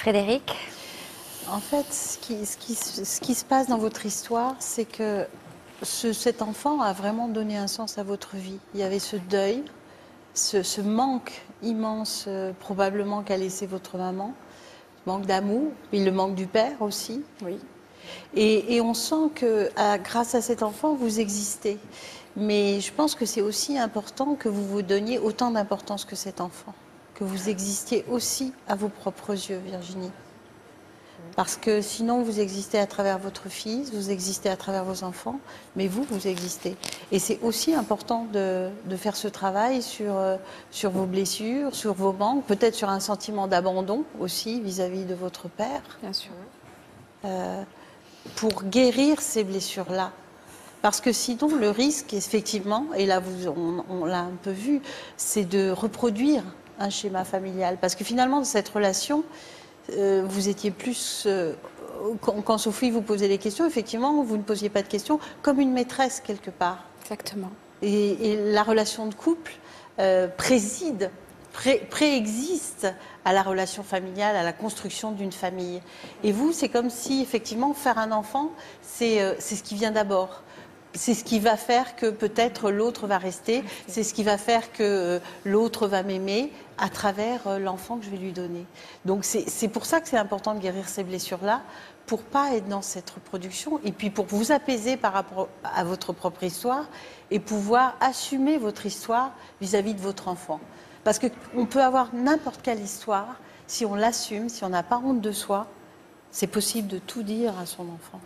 Frédéric? En fait, ce qui se passe dans votre histoire, c'est que cet enfant a vraiment donné un sens à votre vie. Il y avait ce deuil, ce manque immense probablement qu'a laissé votre maman, manque d'amour, mais le manque du père aussi. Oui. Et on sent que grâce à cet enfant, vous existez. Mais je pense que c'est aussi important que vous vous donniez autant d'importance que cet enfant, que vous existiez aussi à vos propres yeux, Virginie. Parce que sinon, vous existez à travers votre fils, vous existez à travers vos enfants, mais vous, vous existez. Et c'est aussi important de faire ce travail sur vos blessures, sur vos manques, peut-être sur un sentiment d'abandon aussi vis-à-vis de votre père. Bien sûr. Pour guérir ces blessures-là. Parce que sinon, le risque, effectivement, et là, on l'a un peu vu, c'est de reproduire un schéma familial. Parce que finalement, dans cette relation, vous étiez plus... quand Sophie vous posait les questions, effectivement, vous ne posiez pas de questions, comme une maîtresse quelque part. Exactement. Et la relation de couple préexiste à la relation familiale, à la construction d'une famille. Et vous, c'est comme si, effectivement, faire un enfant, c'est ce qui vient d'abord. C'est ce qui va faire que peut-être l'autre va rester, c'est ce qui va faire que l'autre va m'aimer à travers l'enfant que je vais lui donner. Donc c'est pour ça que c'est important de guérir ces blessures-là, pour pas être dans cette reproduction, et puis pour vous apaiser par rapport à votre propre histoire, et pouvoir assumer votre histoire vis-à-vis de votre enfant. Parce qu'on peut avoir n'importe quelle histoire, si on l'assume, si on n'a pas honte de soi, c'est possible de tout dire à son enfant.